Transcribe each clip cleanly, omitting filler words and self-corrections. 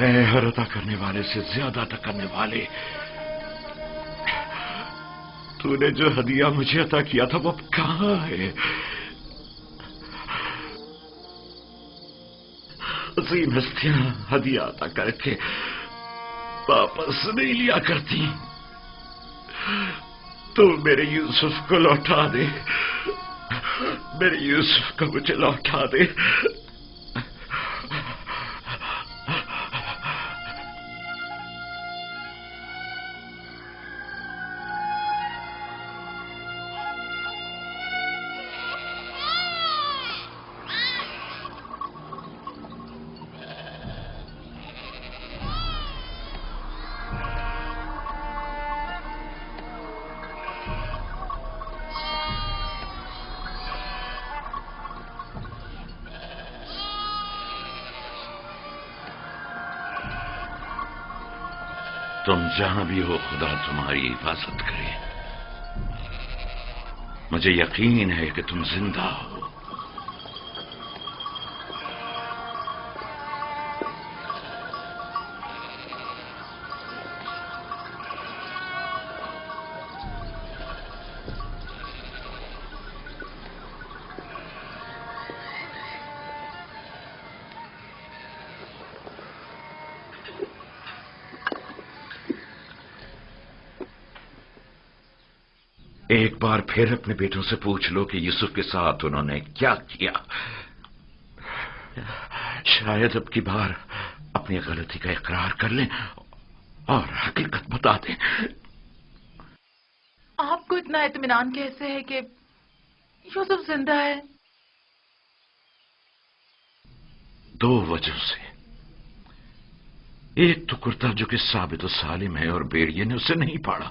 اے ہر عطا کرنے والے سے زیادہ عطا کرنے والے، تو نے جو ہدیہ مجھے عطا کیا تھا وہ اب کہاں ہے؟ عظیم ہستیاں ہدیہ عطا کر کے واپس نہیں لیا کرتی، تو میرے یوسف کو لوٹا دے، میرے یوسف کو مجھے لوٹا دے۔ تم جہاں بھی ہو خدا تمہاری حفاظت کرے۔ مجھے یقین ہے کہ تم زندہ ہو۔ ایک بار پھر اپنے بیٹوں سے پوچھ لو کہ یوسف کے ساتھ انہوں نے کیا کیا۔ شاید اب کی بار اپنی غلطی کا اقرار کر لیں اور حقیقت بتا دیں۔ آپ کو اتنا اطمینان کیسے ہے کہ یوسف زندہ ہے؟ دو وجہ سے، ایک تو کرتا جو کہ ثابت و سالم ہے اور بیڑیے نے اسے نہیں پاڑا،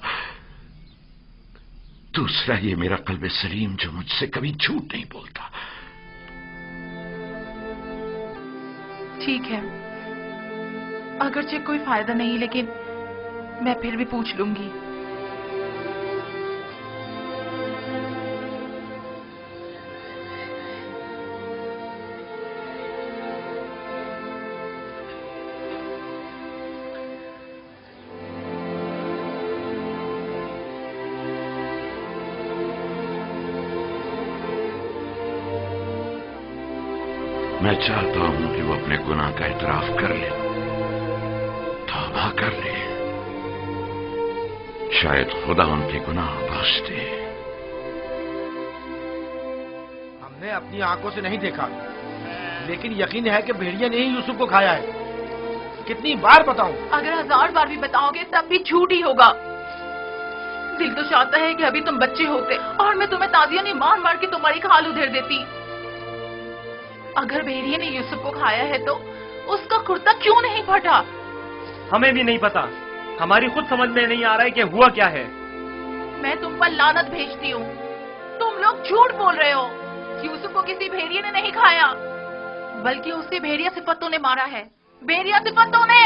دوسرا یہ میرا قلب سلیم جو مجھ سے کبھی جھوٹ نہیں بولتا۔ ٹھیک ہے، اگرچہ کوئی فائدہ نہیں، لیکن میں پھر بھی پوچھ لوں گی۔ میں چاہتا ہوں کہ وہ اپنے گناہ کا اعتراف کر لے، توبہ کر لے، شاید خدا ان کے گناہ بخش دے۔ ہم نے اپنی آنکھوں سے نہیں دیکھا، لیکن یقین ہے کہ بھیڑیا نے ہی یوسف کو کھایا ہے۔ کتنی بار بتاؤں؟ اگر 1000 بار بھی بتاؤ گے تب بھی جھوٹ ہی ہوگا۔ دل تو چاہتا ہے کہ ابھی تم بچے ہوتے اور میں تمہیں تازیاں نہیں مار مار کے تمہاری کھال ادھیر دیتی۔ اگر بھیڑیے نے یوسف کو کھایا ہے تو اس کا کرتا کیوں نہیں پھٹا؟ ہمیں بھی نہیں پتا، ہماری خود سمجھ میں نہیں آ رہا ہے کہ ہوا کیا ہے۔ میں تم پر لعنت بھیجتی ہوں، تم لوگ جھوٹ بول رہے ہو۔ یوسف کو کسی بھیڑیے نے نہیں کھایا، بلکہ اسے بھیڑیا صفتوں نے مارا ہے، بھیڑیا صفتوں نے۔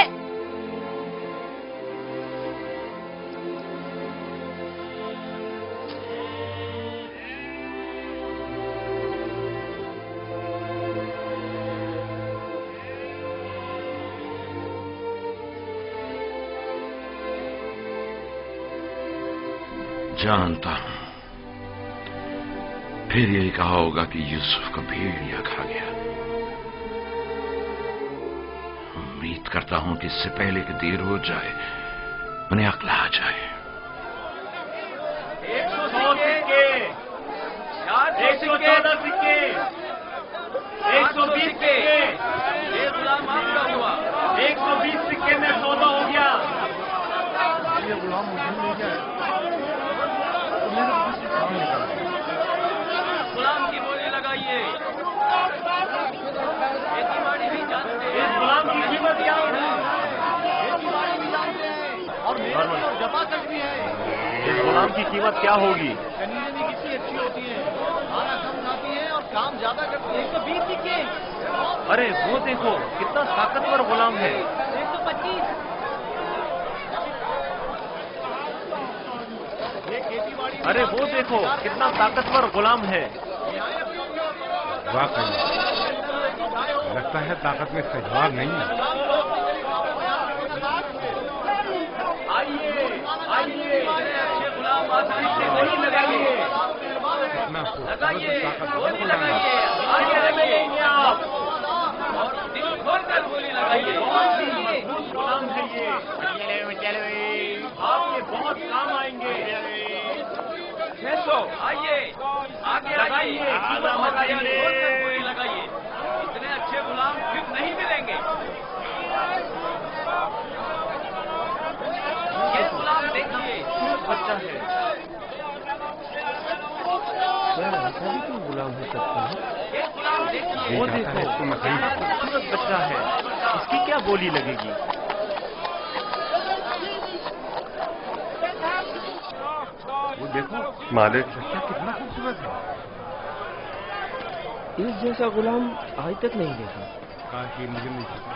جانتا ہوں پھر یہی کہا ہوگا کہ یوسف کو بھیڑیا کھا گیا۔ امید کرتا ہوں کہ اس سے پہلے کہ دیر ہو جائے انہیں عقل آ جائے۔ 114 سکے، 120 سکے، 120 سکے میں سودا ہو گیا۔ غلام کی بولی لگائیے۔ اس غلام کی قیمت کیا ہے؟ اور جمع تک بھی ہے۔ اس غلام کی قیمت کیا ہوگی؟ کنیزیں بھی کتنی اچھی ہوتی ہیں، کھانا کم کھاتی ہیں اور کام زیادہ کرتی ہیں۔ 120 سکے۔ ارے وہ دیکھو کتنا طاقتور غلام ہے۔ 125۔ ارے وہ دیکھو کتنا طاقتور غلام ہے۔ واقعی لگتا ہے طاقت میں استحباب نہیں ہے۔ बहुत काम आएंगे। 600 आइए आगे लगाइए, लगाइए। इतने अच्छे गुलाम फिर नहीं मिलेंगे। ये गुलाम देखिए, बच्चा है। ऐसा भी कोई गुलाम हो सकता है? ये गुलाम देखिए। वो देखो, कितना खूबसूरत बच्चा है। इसकी क्या बोली लगेगी? वो देखो, मालिक, बच्चा कितना खूबसूरत है। इस जैसा गुलाम आज तक नहीं देखा। काश ये मुझे मिल सके।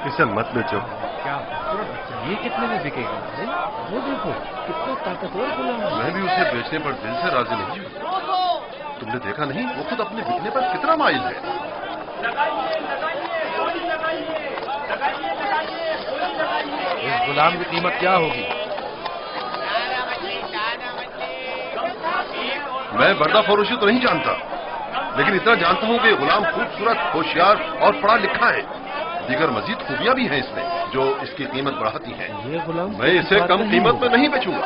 इसे मत बेचो। क्या खूबसूरत बच्चा, ये कितने में बिकेगा? वो देखो कितना ताकतवर गुलाम है। मैं भी उसे बेचने पर दिल से राजी नहीं हूँ। तुमने देखा नहीं, वो खुद अपने बिकने पर कितना माइल है। लगाइए, लगाइए, गोली लगाइए, लगाइए, लगाइए, गोली लगाइए। इस गुलाम की कीमत क्या होगी? मैं बर्दा फरोशी तो नहीं जानता, लेकिन इतना जानता हूँ कि ये गुलाम खूबसूरत, होशियार और पढ़ा लिखा है। दीगर मजीद खूबियां भी हैं इसमें जो इसकी कीमत बढ़ाती हैं। ये गुलाम मैं इसे कम कीमत में नहीं बेचूंगा।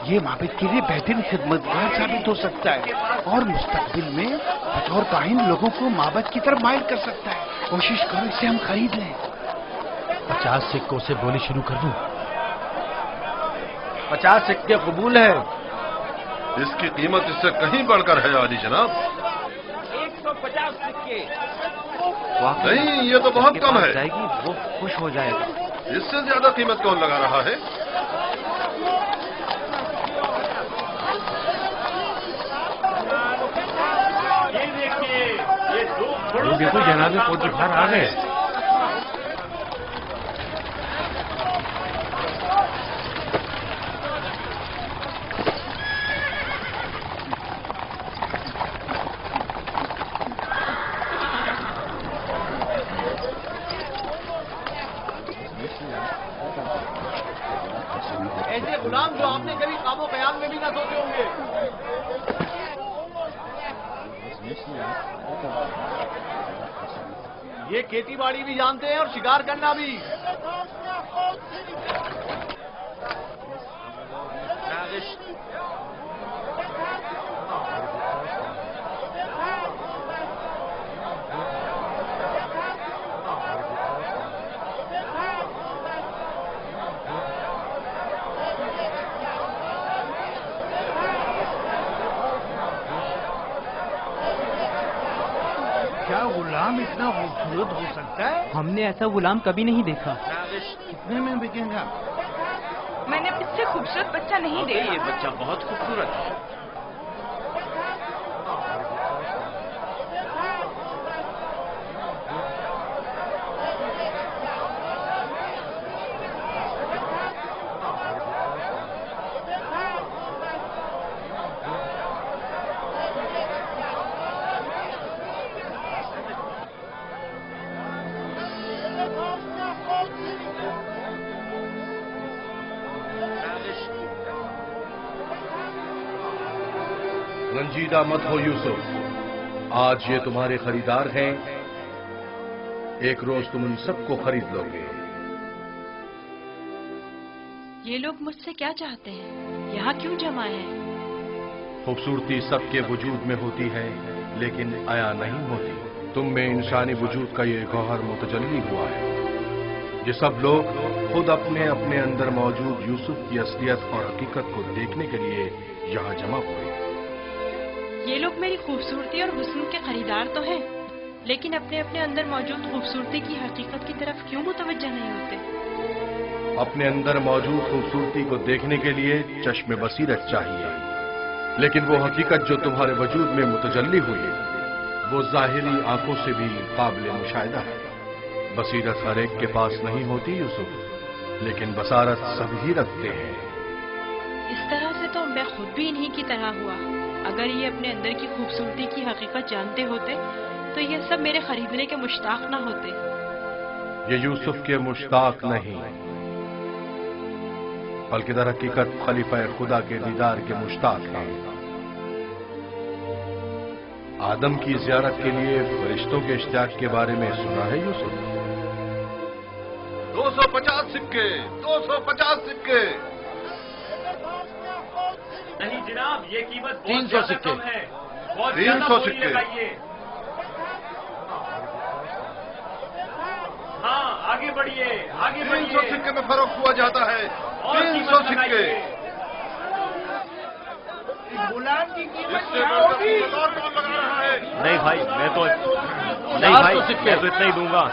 ये माबिद के लिए बेहतरीन खिदमतगार साबित हो सकता है और मुस्तकबिल में बतौर काहिन लोगों को माबद की तरफ माइल कर सकता है। कोशिश करो इसे हम खरीद लें। 50 सिक्कों से बोली शुरू कर दूं। 50 सिक्के कबूल है। इसकी कीमत इससे कहीं बढ़कर है आली जनाब। 150 सिक्के। नहीं, ये तो बहुत कम है। जाएगी, वो खुश हो जाएगा। इससे ज्यादा कीमत कौन लगा रहा है? ये देखिए, ये दो घोड़ों देखो जनाब फौज बाहर आ गए। ऐसे गुलाम जो आपने कभी काबो कयाम में भी ना सोचे होंगे। ये खेती बाड़ी भी जानते हैं और शिकार करना भी। क्या गुलाम इतना खूबसूरत हो सकता है? हमने ऐसा गुलाम कभी नहीं देखा। कितने में बिकेगा? मैंने इससे खूबसूरत बच्चा नहीं देखा। ये बच्चा बहुत खूबसूरत है। रंजीदा मत हो यूसुफ, आज ये तुम्हारे खरीदार हैं। एक रोज तुम उन सबको खरीद लोगे। ये लोग मुझसे क्या चाहते हैं? यहाँ क्यों जमा है? खूबसूरती सबके वजूद में होती है लेकिन आया नहीं होती। तुम में इंसानी वजूद का ये गौहर मुतजल्ली हुआ है। ये सब लोग खुद अपने अपने अंदर मौजूद यूसुफ की असलियत और हकीकत को देखने के लिए यहाँ जमा हुए। ये लोग मेरी खूबसूरती और हुस्न के खरीदार तो हैं, लेकिन अपने अपने अंदर मौजूद खूबसूरती की हकीकत की तरफ क्यों मुतवज्जह नहीं होते? अपने अंदर मौजूद खूबसूरती को देखने के लिए चश्मे बसीरत चाहिए, लेकिन वो हकीकत जो तुम्हारे वजूद में मुतजल्ली हुई वो जाहिरी आंखों से भी काबिल मुशाहिदा है। बसीरत हर एक के पास नहीं होती यूसुफ, लेकिन बसारत सभी रखते हैं। इस तरह से तो मैं खुद भी इन्हीं की तरह हुआ। अगर ये अपने अंदर की खूबसूरती की हकीकत जानते होते तो ये सब मेरे खरीदने के मुश्ताक ना होते। ये यूसुफ के मुश्ताक नहीं, बल्कि दर हकीकत खलीफा खुदा के दीदार के मुश्ताक हैं। आदम की जियारत के लिए फरिश्तों के इश्तियाक के बारे में सुना है यूसुफ? 250 सिक्के, 250 सिक्के। नहीं जनाब, ये कीमत 300 सिक्के है, बहुत 300 सिक्के। हाँ, आगे बढ़िए, आगे 300 सिक्के में फर्क हुआ जाता है। 300 सिक्के। गुलाम की कीमत इससे बढ़कर कीमत और कौन लगा रहा है? नहीं भाई, मैं तो इतना ही दूंगा।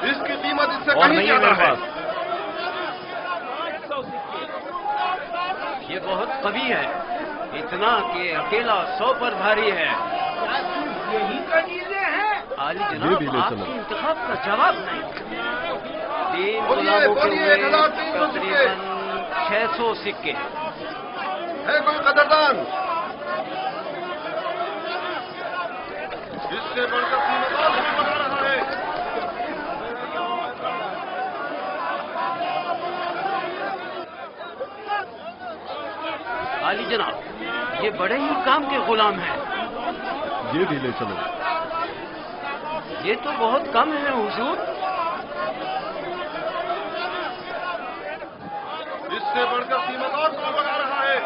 इसकी कीमत इससे और कहीं नहीं है ज्यादा मेरे है। पास। ये बहुत कवि है, इतना कि अकेला 100 पर भारी है। यही कनीजे हैं। आली ये जनाब, भी ले चलो। आपके इंतखाब का जवाब नहीं। 3 बोलिए, गुलामों के बोलिए, हुए 1300 सिक्के। तकरीबन 600 सिक्के। है कोई कदरदान? इससे बढ़कर कीमत और कौन लगा रहा है? आली जनाब, ये बड़े ही काम के गुलाम हैं। ये भी ले चलो। ये तो बहुत कम है हुजूर। इससे बढ़कर कीमत और कौन लगा रहा है?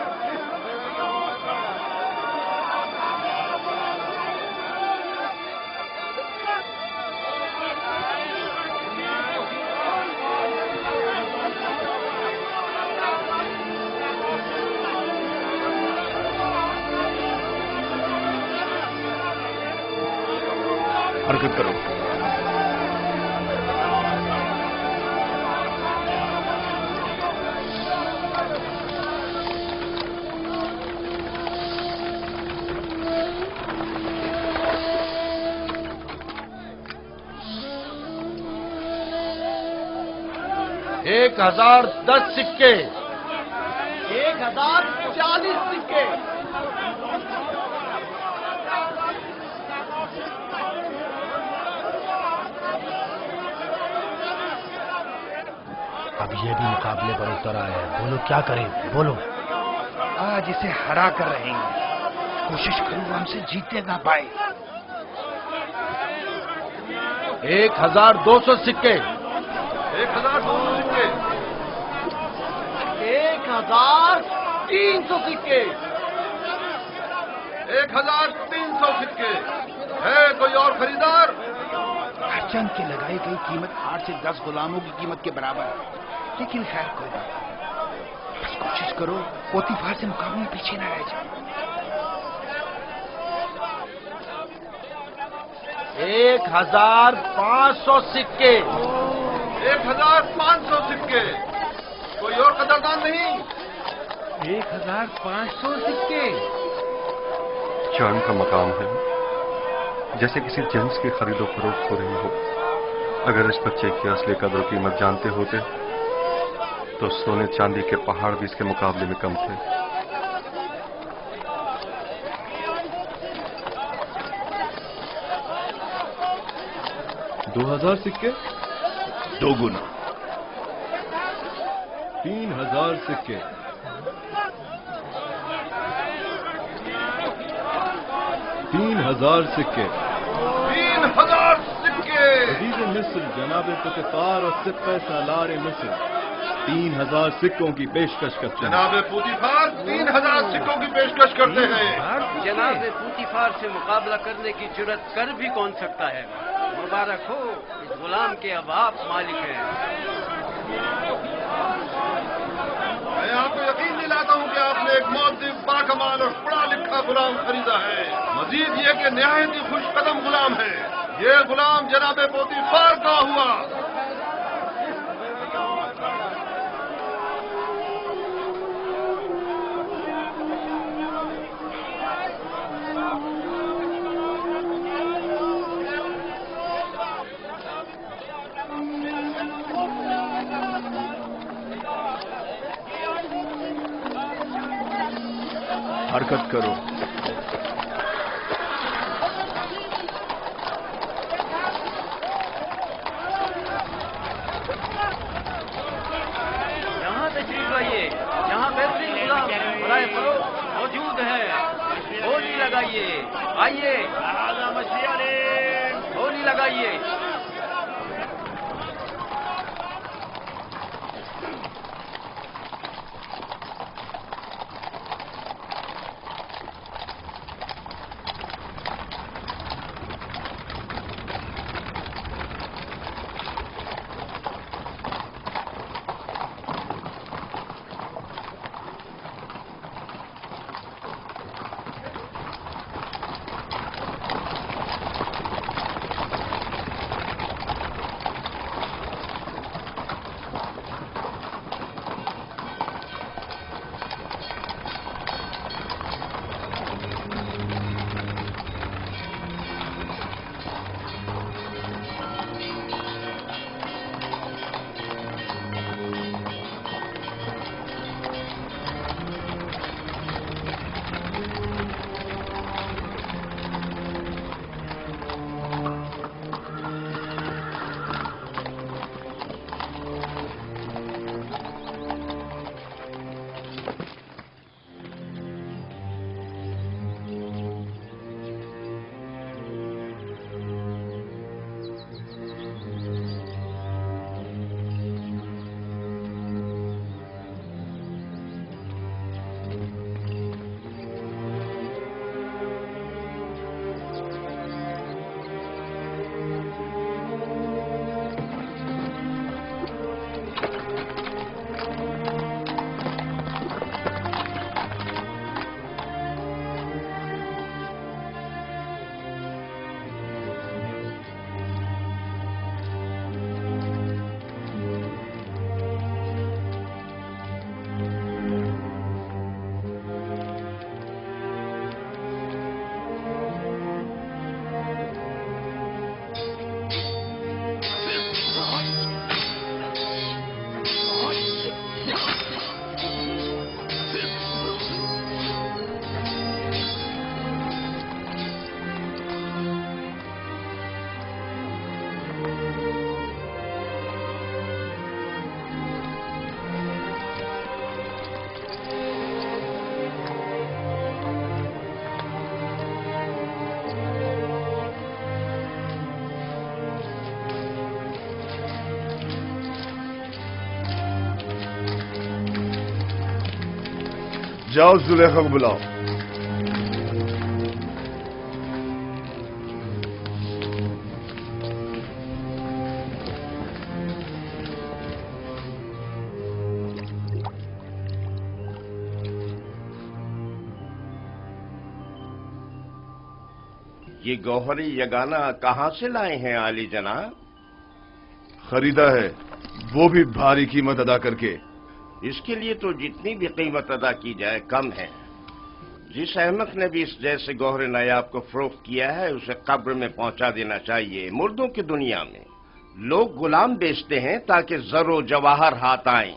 हरकत करो। एक 1010 सिक्के। 1040 सिक्के। अब ये भी मुकाबले पर उतर आया है। बोलो क्या करें, बोलो। आज इसे हरा कर रहेंगे। कोशिश करूँ हमसे जीतने ना पाए। 1200 सिक्के। 1200 सिक्के। 1300 सिक्के। 1300 सिक्के। है कोई और खरीदार? हरचंद की लगाई गई कीमत 8 से 10 गुलामों की कीमत के बराबर है। लेकिन खैर कोई बात नहीं। बस कोशिश करो पोतीफार से मुकाबले में पीछे ना रह जाए। 1500 सिक्के। 1500 सिक्के। कोई और कदरदान नहीं? 1500 सिक्के। चांद का मकाम है, जैसे किसी जिन्स की खरीदो फरोख्त हो रही हो। अगर इस बच्चे की असली कदर कीमत जानते होते तो सोने चांदी के पहाड़ भी इसके मुकाबले में कम थे। $2000 सिक्के। 2 गुना। 3000 सिक्के। 3000 सिक्के। 3000 सिक्के। अजीज मिस्र जनाब पुतिफार और सिक्के सालार मिस्र 3000 सिक्कों की पेशकश करते हैं। जनाब पुतिफार 3000 सिक्कों की पेशकश करते हैं। जनाब पूतीफार से मुकाबला करने की जुर्रत कर भी कौन सकता है। मुबारक हो, इस गुलाम के अब आप मालिक हैं। मैं आपको यकीन दिलाता हूं कि आपने एक मौद्दिब, बाकमाल और पढ़ा लिखा गुलाम खरीदा है। मजीद ये कि निहायत ही खुश कदम गुलाम है। ये गुलाम जनाब पोतीफार का हुआ। हरकत करो। यहाँ तशरीफ लाइए, यहाँ बेहतरीन गुलाम बराए फरोख्त मौजूद है। होली लगाइए, आइए होली लगाइए। जाओ जुलेखा को बुलाओ। ये गौहरी यगाना कहाँ से लाए हैं आली जनाब? खरीदा है, वो भी भारी कीमत अदा करके। इसके लिए तो जितनी भी कीमत अदा की जाए कम है। जिस अहमक ने भी इस जैसे गौहरे नायाब को फरोख्त किया है उसे कब्र में पहुंचा देना चाहिए। मुर्दों की दुनिया में लोग गुलाम बेचते हैं ताकि जरो जवाहर हाथ आए।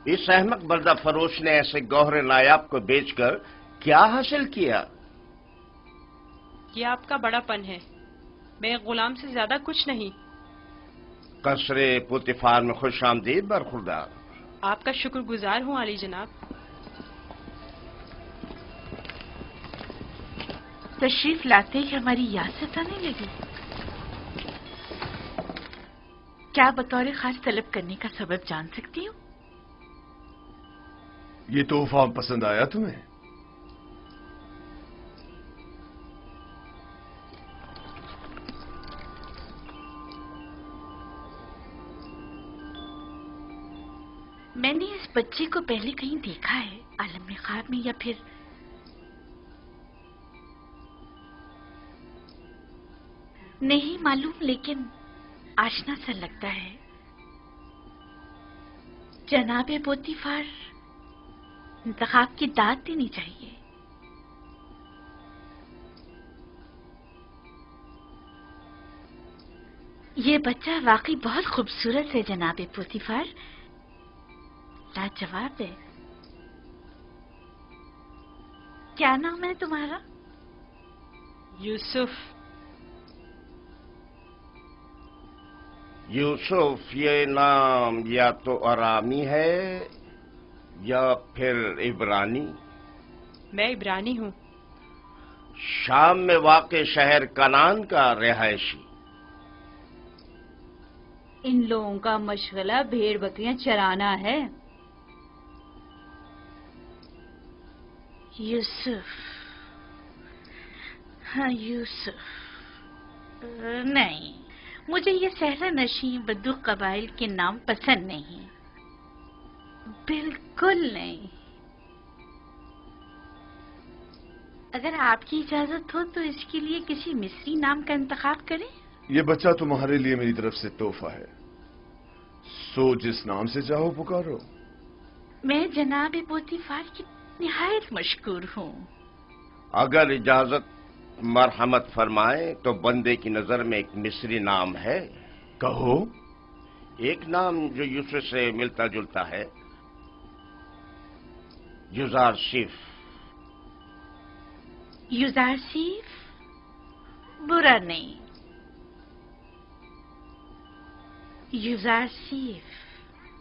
इस अहमक बर्दा फरोश ने ऐसे गौहरे नायाब को बेचकर क्या हासिल किया? ये आपका बड़ापन है, मैं गुलाम से ज्यादा कुछ नहीं। कसरे पुतिफार में खुश आमदीद बरखुरदार। आपका शुक्रगुजार हूँ आली जनाब। तशरीफ लाते ही हमारी याद सताने लगी। क्या बतौर खास तलब करने का सबब जान सकती हूँ? ये तोहफा पसंद आया तुम्हें? मैंने इस बच्चे को पहले कहीं देखा है, आलम में ख्वाब में या फिर नहीं मालूम, लेकिन आशना सा लगता है। जनाबे पोतीफार इंतखाब की दाद देनी चाहिए। ये बच्चा वाकई बहुत खूबसूरत है जनाबे पोतीफार, लाजवाब है। क्या नाम है तुम्हारा? यूसुफ। यूसुफ ये नाम या तो अरामी है या फिर इब्रानी। मैं इब्रानी हूँ। शाम में वाक़े शहर कनान का रिहायशी। इन लोगों का मशगला भेड़ बकरियां चराना है। यूसुफ, हाँ यूसुफ। नहीं, मुझे ये सहरा नशी बद्दू कबाइल के नाम पसंद नहीं, बिल्कुल नहीं। अगर आपकी इजाजत हो तो इसके लिए किसी मिस्री नाम का इंतखाब करें। ये बच्चा तुम्हारे लिए मेरी तरफ से तोहफा है, सो जिस नाम से चाहो पुकारो। मैं जनाब पोतीफार की निहायत मशकूर हूँ। अगर इजाजत मरहमत फरमाए तो बंदे की नजर में एक मिस्री नाम है। कहो। एक नाम जो यूसुफ से मिलता जुलता है, युजारशिफ। युजारशिफ बुरा नहीं, युजारशिफ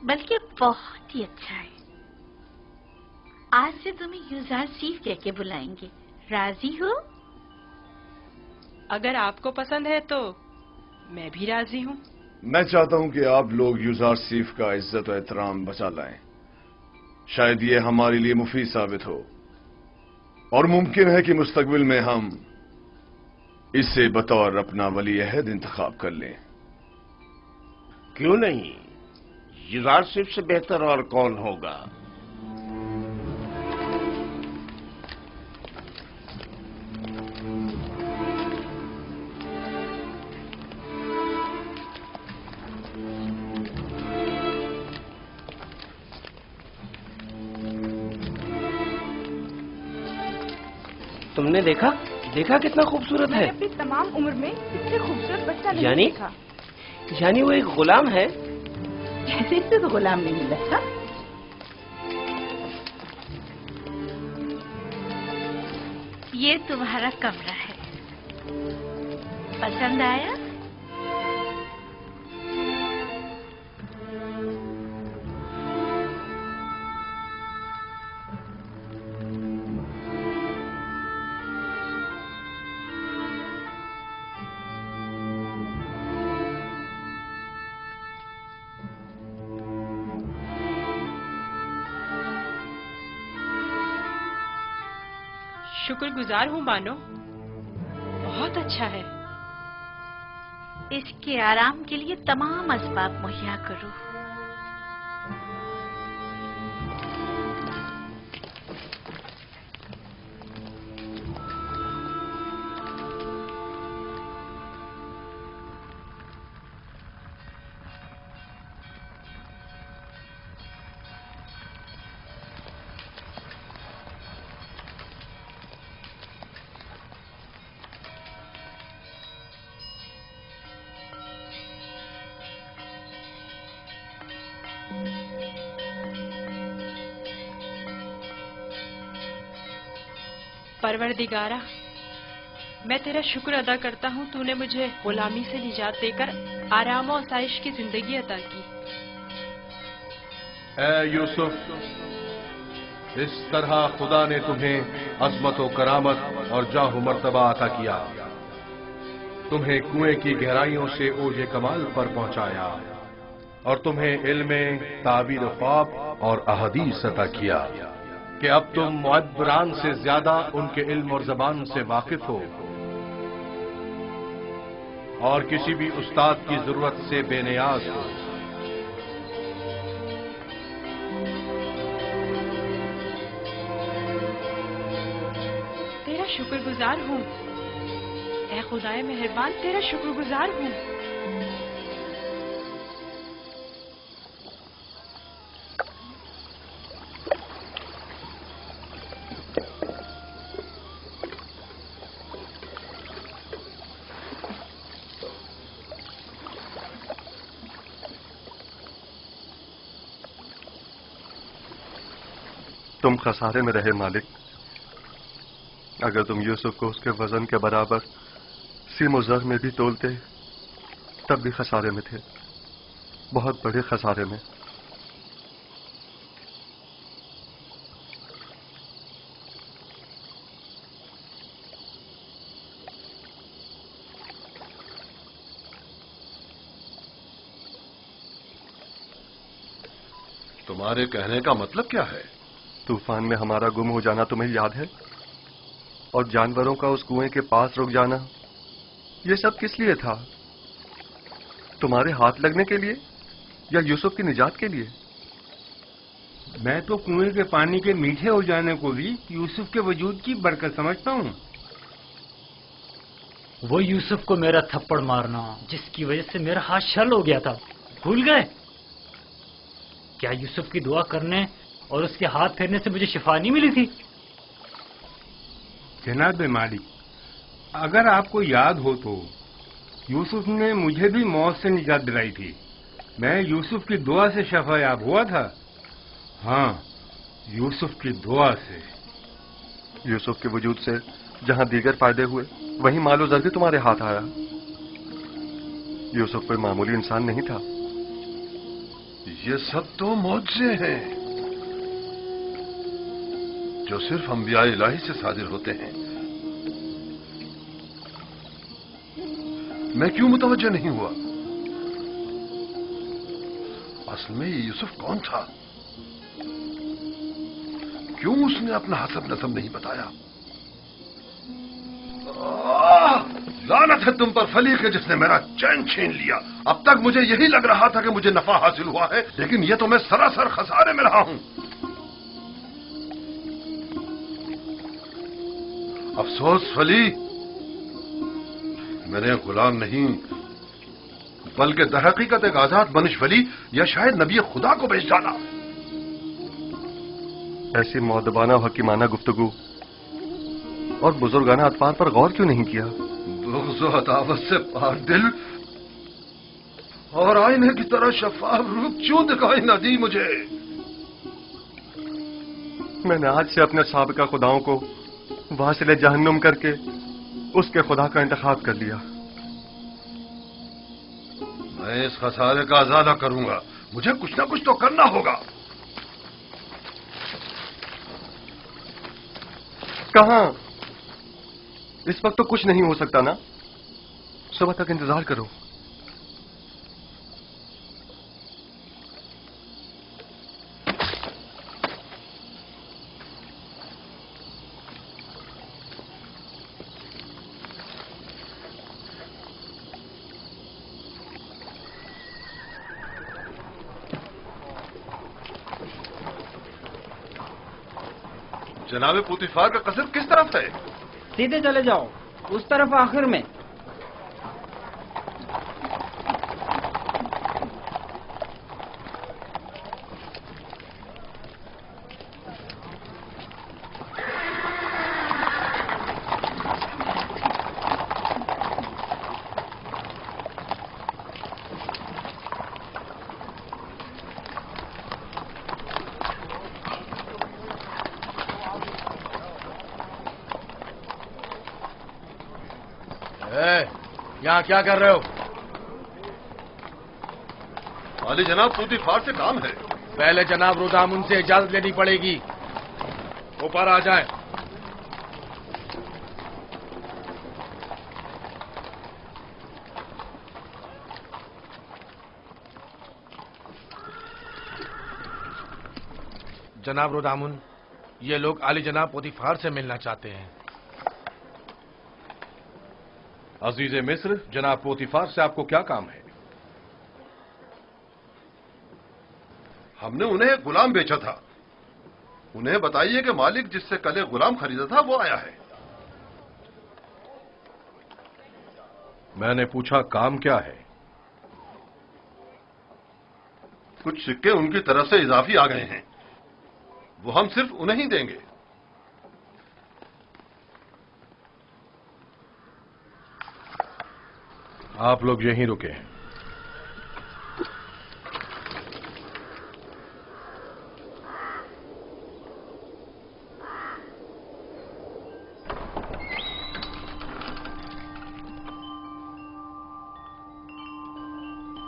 बल्कि बहुत ही अच्छा है। आज से तुम्हें युजारशिफ कह के बुलाएंगे, राजी हो? अगर आपको पसंद है तो मैं भी राजी हूँ। मैं चाहता हूं कि आप लोग युजारशिफ का इज्जत और एहतराम बचा लाएं। शायद ये हमारे लिए मुफीद साबित हो और मुमकिन है कि मुस्तकबिल में हम इसे बतौर अपना वली अहद इंतखाब कर लें। क्यों नहीं, युजारशिफ से बेहतर और कौन होगा। तुमने देखा कितना खूबसूरत है। मैंने अपनी तमाम उम्र में इतने खूबसूरत बच्चा नहीं देखा। यानी वो एक गुलाम है। जैसे इसे तो गुलाम नहीं मिला था। ये तुम्हारा कमरा है, पसंद आया? शुक्र गुजार हूँ मानो, बहुत अच्छा है। इसके आराम के लिए तमाम असबाब मुहैया करो। परवरदिगारा, मैं तेरा शुक्र अदा करता हूँ, तूने मुझे गुलामी से निजात देकर आराम और आसाइश की जिंदगी अता की। ऐ यूसुफ, इस तरह खुदा ने तुम्हें अजमत व करामत और जाह मर्तबा अता किया, तुम्हें कुएं की गहराइयों से ओजे कमाल पर पहुंचाया और तुम्हें इल्म ताबीर ख्वाब और अहदीस अता किया कि अब तुम मुअब्बरान से ज्यादा उनके इल्म और जबान से वाकिफ हो और किसी भी उस्ताद की जरूरत से बेनियाज हो। तेरा शुक्रगुजार हूँ, ऐ खुदाए मेहरबान, तेरा शुक्रगुजार हूँ। तुम खसारे में रहे मालिक। अगर तुम यूसुफ को उसके वजन के बराबर सीम और ज़र में भी तोलते तब भी खसारे में थे, बहुत बड़े खसारे में। तुम्हारे कहने का मतलब क्या है? तूफान में हमारा गुम हो जाना तुम्हें याद है, और जानवरों का उस कुएं के पास रुक जाना, ये सब किस लिए था? तुम्हारे हाथ लगने के लिए या यूसुफ की निजात के लिए? मैं तो कुएं के पानी के मीठे हो जाने को भी यूसुफ के वजूद की बरकत समझता हूँ। वो यूसुफ को मेरा थप्पड़ मारना जिसकी वजह से मेरा हाथ छल हो गया था, भूल गए? क्या यूसुफ की दुआ करने और उसके हाथ फेरने से मुझे शिफा नहीं मिली थी? जनाब मालिक, अगर आपको याद हो तो यूसुफ ने मुझे भी मौत से निजात दिलाई थी। मैं यूसुफ की दुआ से शफायाब हुआ था। हाँ, यूसुफ की दुआ से। यूसुफ के वजूद से जहां दीगर फायदे हुए, वहीं मालो ज़र भी तुम्हारे हाथ आया। यूसुफ कोई मामूली इंसान नहीं था। ये सब तो मौजज़े हैं जो सिर्फ अंबिया इलाही से सादिर होते हैं। मैं क्यों मुतवज्जो नहीं हुआ? असल में ये यूसुफ कौन था? क्यों उसने अपना हसब नसब नहीं बताया? लानत है तुम पर फली के जिसने मेरा चैन छीन लिया। अब तक मुझे यही लग रहा था कि मुझे नफा हासिल हुआ है, लेकिन यह तो मैं सरासर खसारे में रहा हूं। अफसोस फली, मैंने गुलाम नहीं बल्कि दरहकीकत एक आजाद मनुष्य फली या शायद नबी खुदा को बेच डाला। ऐसी मौदबाना और हकीमाना गुफ्तगू और बुजुर्गाना अतफार पर गौर क्यों नहीं किया? बुग़्ज़ व अदावत से पार दिल और आईने की तरह शफाफ रूप क्यों दिखाई न दी मुझे? मैंने आज से अपने साबिका खुदाओं को वासिले जहन्नुम करके उसके खुदा का इंतखाब कर लिया। मैं इस खसारे का अज़ाला करूंगा। मुझे कुछ ना कुछ तो करना होगा। कहां? इस वक्त तो कुछ नहीं हो सकता ना। सुबह तक इंतजार करो। जनाब पुतिफार का कसर किस तरफ है? सीधे चले जाओ, उस तरफ आखिर में। यहाँ क्या कर रहे हो? वाली जनाब पुतिफार से काम है। पहले जनाब रुदामुन से इजाजत लेनी पड़ेगी। ऊपर आ जाए। जनाब रुदामुन, ये लोग आली जनाब पुतिफार से मिलना चाहते हैं। अजीज मिस्र, जनाब पोतीफार से आपको क्या काम है? हमने उन्हें एक गुलाम बेचा था। उन्हें बताइए कि मालिक जिससे कल एक गुलाम खरीदा था वो आया है। मैंने पूछा काम क्या है? कुछ सिक्के उनकी तरफ से इजाफी आ गए हैं, वो हम सिर्फ उन्हें ही देंगे। आप लोग यहीं रुके हैं।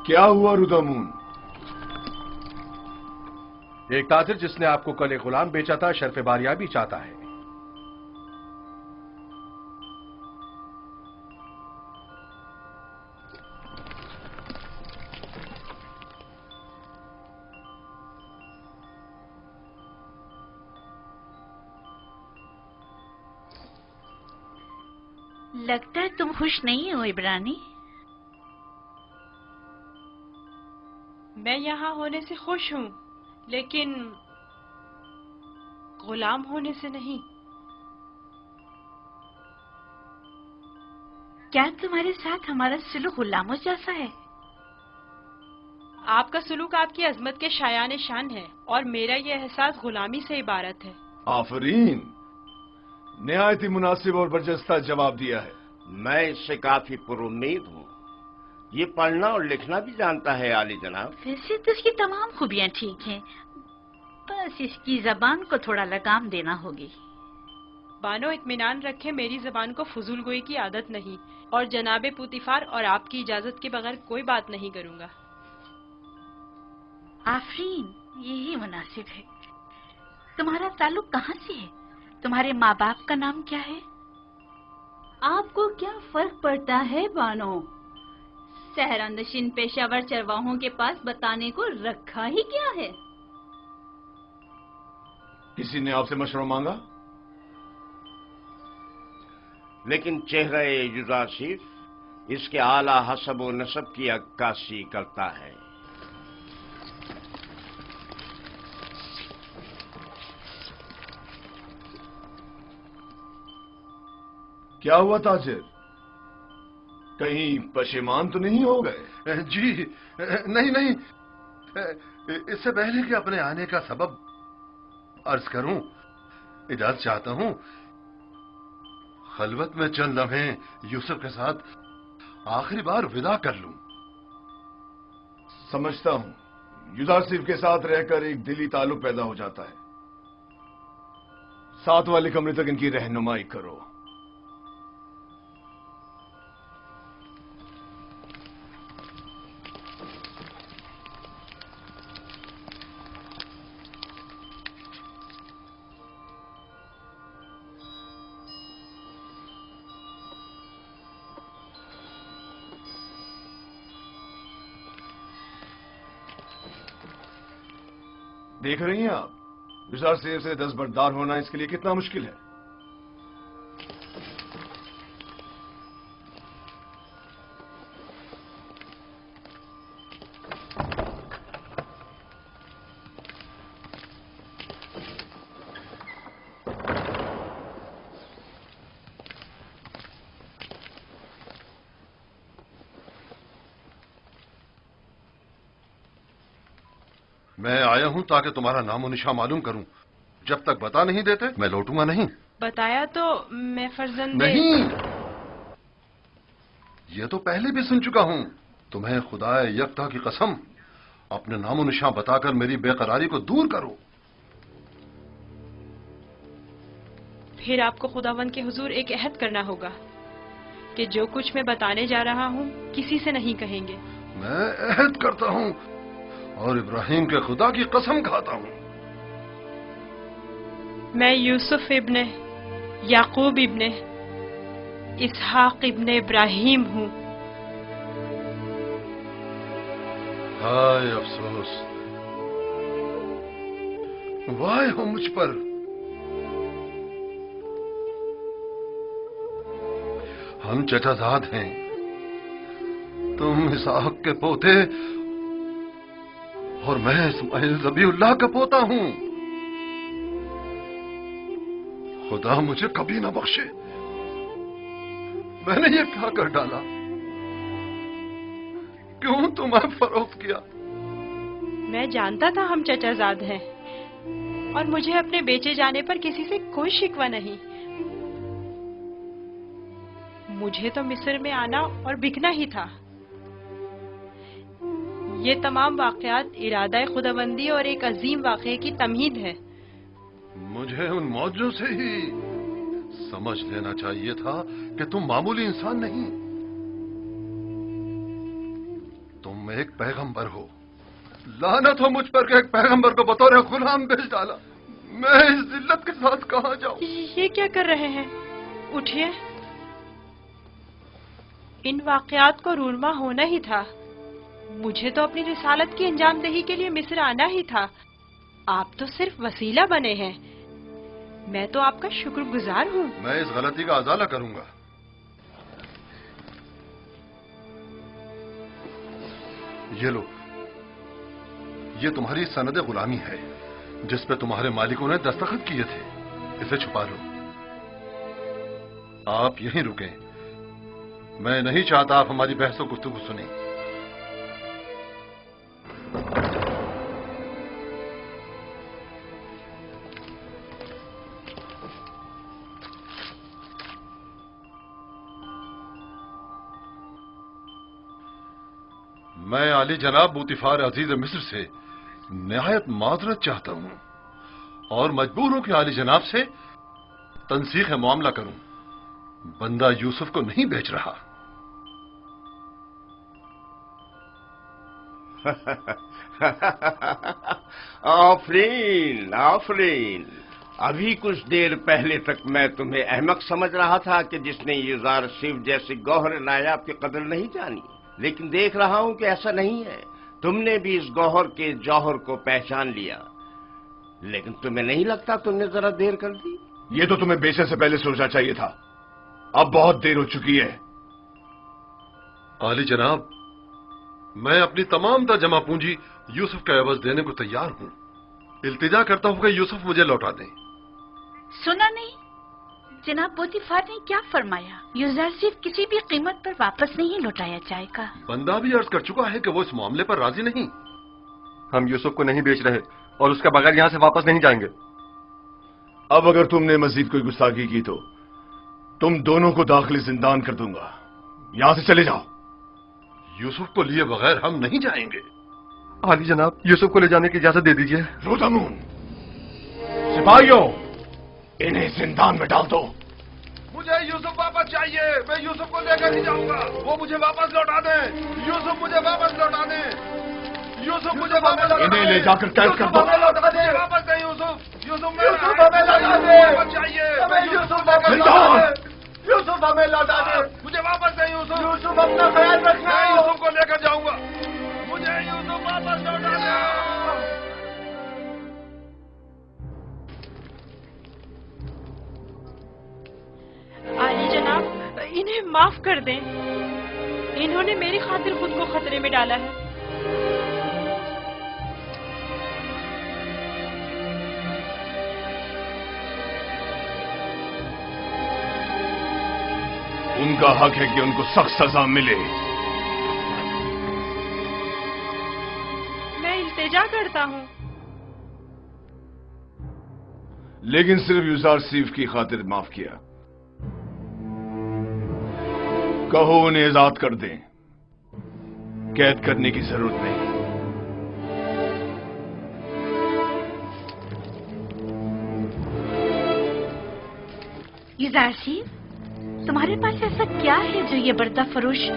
क्या हुआ रुदामुन? एक ताजिर जिसने आपको कल एक गुलाम बेचा था शर्फ बारियाबी चाहता है। लगता है तुम खुश नहीं हो इब्रानी। मैं यहाँ होने से खुश हूँ, लेकिन गुलाम होने से नहीं। क्या तुम्हारे साथ हमारा सलूक गुलामों जैसा है? आपका सलूक आपकी अजमत के शायान शान है और मेरा ये एहसास गुलामी से इबारत है। आफरीन, निहायत ही मुनासिब और बरजस्ता जवाब दिया है। मैं इससे काफी पुरुम्मीद हूँ। ये पढ़ना और लिखना भी जानता है आली जनाब। वैसे तो इसकी तमाम खूबियां ठीक हैं, बस इसकी जबान को थोड़ा लगाम देना होगी। बानो इत्मीनान रखे, मेरी जबान को फजूल गोई की आदत नहीं और जनाबे पुतिफार और आपकी इजाजत के बगैर कोई बात नहीं करूंगा। आफरीन, यही मुनासिब है। तुम्हारा ताल्लुक कहाँ से है? तुम्हारे माँ बाप का नाम क्या है? आपको क्या फर्क पड़ता है बानो? सहरानशीन पेशावर चरवाहों के पास बताने को रखा ही क्या है? किसी ने आपसे मशवरा मांगा? लेकिन चेहरा जुज़ासिफ इसके आला हसब व नसब की अक्कासी करता है। क्या हुआ ताजिर? कहीं पशेमान तो नहीं हो गए? जी नहीं नहीं, इससे पहले कि अपने आने का सबब अर्ज करूं, इजाजत चाहता हूं खलवत में चंद लम्हे यूसुफ के साथ आखिरी बार विदा कर लूं। समझता हूं युदासिफ के साथ रहकर एक दिली ताल्लुक पैदा हो जाता है। साथ वाले कमरे तक इनकी रहनुमाई करो। देख रही हैं आप, युदासिफ से दस्तबरदार होना इसके लिए कितना मुश्किल है। मैं आया हूं ताकि तुम्हारा नामो निशान मालूम करूं। जब तक बता नहीं देते मैं लौटूंगा नहीं। बताया तो मैं फर्जंदे नहीं, ये तो पहले भी सुन चुका हूं। तुम्हें खुदा यकता की कसम, अपने नामो निशान बताकर मेरी बेकरारी को दूर करो। फिर आपको खुदावंद के हुजूर एक अहद करना होगा कि जो कुछ मैं बताने जा रहा हूँ किसी से नहीं कहेंगे। मैं अहद करता हूं और इब्राहिम के खुदा की कसम खाता हूं। मैं यूसुफ इब्ने याकूब इब्ने इसहाक इब्ने इब्राहिम हूँ। हाय अफसोस, वाह हो मुझ पर। हम चचाजाद हैं, तुम इसहाक के पोते और मैं इस्माइल ज़बीउल्लाह का पोता हूं। खुदा मुझे कभी ना बख्शे, मैंने ये क्या कर डाला? क्यों तुम्हें फरोख्त किया? मैं जानता था हम चचाजाद हैं और मुझे अपने बेचे जाने पर किसी से कोई शिकवा नहीं। मुझे तो मिस्र में आना और बिकना ही था। ये तमाम वाकयात इरादा खुदाबंदी और एक अजीम वाक़े की तमहीद है। मुझे उन मौजों से ही समझ लेना चाहिए था कि तुम मामूली इंसान नहीं, तुम एक पैगंबर हो। लानत हो मुझ पर कि एक पैगंबर को बतौर गुलाम बेच डाला। मैं इस जिल्लत के साथ कहां जाऊं? ये क्या कर रहे हैं? उठिए। इन वाकयात को रूरमा होना ही था। मुझे तो अपनी रिसालत की अंजामदही के लिए मिस्र आना ही था। आप तो सिर्फ वसीला बने हैं। मैं तो आपका शुक्रगुजार हूँ। मैं इस गलती का अजाला करूंगा। ये लो, ये तुम्हारी सनद गुलामी है जिस पे तुम्हारे मालिकों ने दस्तखत किए थे। इसे छुपा लो। आप यहीं रुकें। मैं नहीं चाहता आप हमारी बहसों गुफ्तगू सुनें। मैं आली जनाब बूतिफार अजीज मिस्र से निहायत माजरत चाहता हूं और मजबूर हूं कि आली जनाब से तनसीख मामला करूं। बंदा यूसुफ को नहीं बेच रहा। आफरीन आफरीन। अभी कुछ देर पहले तक मैं तुम्हें अहमक समझ रहा था कि जिसने ये जार शिव जैसे गौहर नायाब की कदर नहीं जानी, लेकिन देख रहा हूं कि ऐसा नहीं है। तुमने भी इस गौहर के जौहर को पहचान लिया। लेकिन तुम्हें नहीं लगता तुमने जरा देर कर दी? ये तो तुम्हें बेचने से पहले सोचना चाहिए था। अब बहुत देर हो चुकी है। आली जनाब, मैं अपनी तमाम जमा पूंजी यूसुफ का एवज देने को तैयार हूं। इल्तिजा करता हूं कि यूसुफ मुझे लौटा दें। सुना नहीं जनाब पोतीफार ने क्या फरमाया? यूसुफ किसी भी कीमत पर वापस नहीं लौटाया जाएगा। बंदा भी अर्ज कर चुका है कि वो इस मामले पर राजी नहीं। हम यूसुफ को नहीं बेच रहे और उसके बगैर यहां से वापस नहीं जाएंगे। अब अगर तुमने मजीद कोई गुस्ताखी की तो तुम दोनों को दाखिली जिंदान कर दूंगा। यहां से चले जाओ। यूसुफ को लिए बगैर हम नहीं जाएंगे। आली जनाब, यूसुफ को ले जाने की इजाजत दे दीजिए। रोदामून, सिपाहियों, इन्हें जिंदान में डाल दो। मुझे यूसुफ वापस चाहिए। मैं यूसुफ को लेकर ही जाऊंगा। वो मुझे वापस लौटा दें। यूसुफ मुझे वापस लौटा दें। यूसुफ मुझे वापस लौटा दें। इन्हें ले जाकर कैद कर दो। लौटा दें। वापस दें यूसुफ। यूसुफ हमें लौटा दें। चाहिए। यूसुफ वापस लौटा दें। यूसुफ हमें लौटा दें। मुझे वापस दें यूसुफ। यूसुफ अपना ख्याल रखना। मैं यूसुफ को लेकर जाऊंगा। मुझे यूसुफ वापस लौटा दें। आली जनाब, इन्हें माफ कर दें। इन्होंने मेरी खातिर खुद को खतरे में डाला है। उनका हक है कि उनको सख्त सजा मिले। मैं इल्तिजा करता हूँ। लेकिन सिर्फ यूसुफ की खातिर माफ किया। कहो उन्हें आजाद कर दें, कैद करने की जरूरत नहीं। यूसुफ, तुम्हारे पास ऐसा क्या है जो ये बर्दा फरोश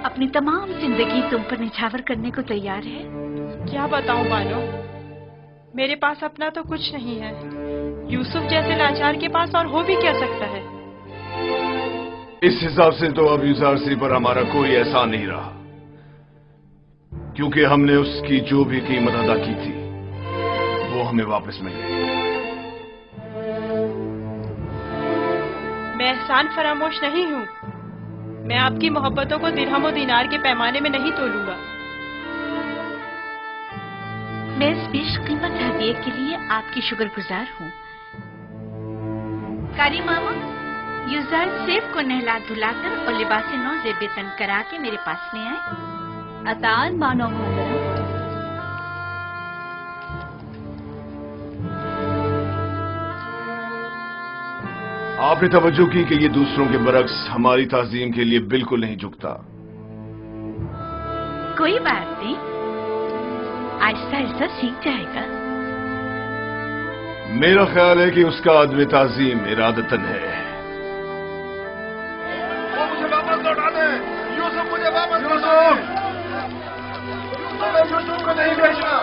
अपनी तमाम जिंदगी तुम पर निछावर करने को तैयार है? क्या बताऊं बानो, मेरे पास अपना तो कुछ नहीं है। यूसुफ जैसे लाचार के पास और हो भी क्या सकता है? इस हिसाब से तो अब यूसुफ पर हमारा कोई एहसान नहीं रहा, क्योंकि हमने उसकी जो भी कीमत अदा की थी वो हमें वापस मिल गई। मैं एहसान फरामोश नहीं हूँ। मैं आपकी मोहब्बतों को दिरहम और दीनार के पैमाने में नहीं तोलूंगा। मैं इस बेशकीमत हदिये के लिए आपकी शुक्रगुजार हूँ। कारी मामा, यूसुफ को नहला धुलाकर और लिबास नौ ज़ेब तन करा के मेरे पास ले आए। अतान मानो मोहतरम। आपने तवज्जो की कि ये दूसरों के बरक्स हमारी ताज़ीम के लिए बिल्कुल नहीं झुकता। कोई बात नहीं, आहिस्ता आहिस्ता सीख जाएगा। मेरा ख्याल है कि उसका अदब ताज़ीम इरादतन है। वो मुझे वापस लौटा दे। यूसुफ मुझे वापस लौटा दे। यूसुफ को नहीं भेजना।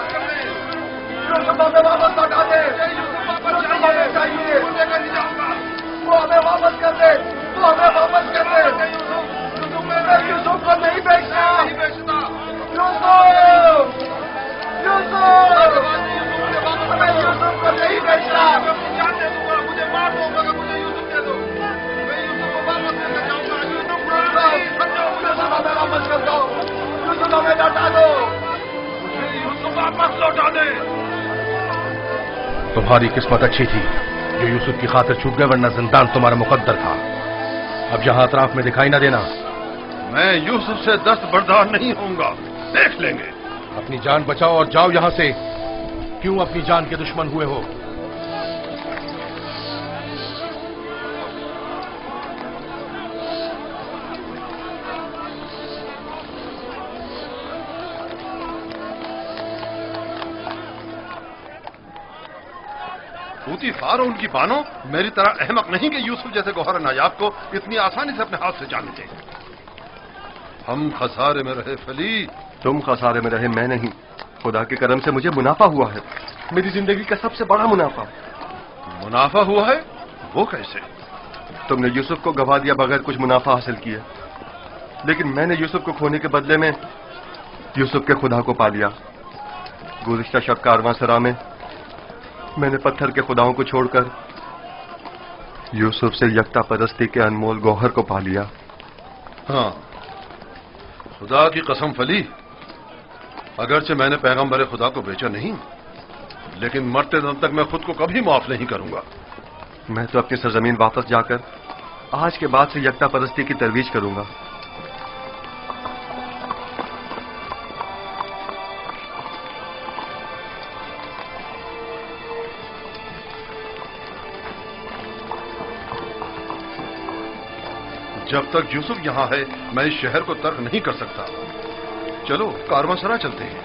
यूसुफ हमें वापस लौटा दे। यूसुफ वापस चाहिए। मुझे नहीं जाऊंगा। वो हमें वापस कर दे। वो हमें वापस कर दे। यूसुफ को नहीं बेचना। यूसुफ, हमें यूसुफ को नहीं बेचना। मुझे मार दो मगर मुझे यूसुफ दे दो। मैं यूसुफ को वापस लेकर जाऊंगा। यूसुफ हमें वापस कर दो। यूसुफ हमें लौटा दो। मुझे यूसुफ वापस लौटा दे। तुम्हारी किस्मत अच्छी थी जो यूसुफ की खातिर छूट गए, वरना जिंदान तुम्हारा मुकद्दर था। अब यहां अतराफ में दिखाई ना देना। मैं यूसुफ से दस्तबरदार नहीं होऊंगा, देख लेंगे। अपनी जान बचाओ और जाओ यहां से। क्यों अपनी जान के दुश्मन हुए हो? पूतीफार और उनकी बानो मेरी तरह अहमक नहीं कि यूसुफ जैसे गौहर नायाब को इतनी आसानी से अपने हाथ से जाने दें। हम खसारे में रहे फली। तुम खसारे में रहे, मैं नहीं। खुदा के करम से मुझे मुनाफा हुआ है, मेरी जिंदगी का सबसे बड़ा मुनाफा। मुनाफा हुआ है? वो कैसे? तुमने यूसुफ को गवा दिया बगैर कुछ मुनाफा हासिल किया, लेकिन मैंने यूसुफ को खोने के बदले में यूसुफ के खुदा को पा लिया। गुज़िश्ता शब कारवांसरा में मैंने पत्थर के खुदाओं को छोड़कर यूसुफ से यकता परस्ती के अनमोल गौहर को पा लिया। हाँ, खुदा की कसम फली, अगरचे मैंने पैगंबर खुदा को बेचा नहीं, लेकिन मरते दम तक मैं खुद को कभी माफ नहीं करूंगा। मैं तो अपनी सरजमीन वापस जाकर आज के बाद से यकता परस्ती की तरवीज करूंगा। जब तक यूसुफ यहां है मैं इस शहर को तर्क नहीं कर सकता। चलो कारवांसरा चलते हैं।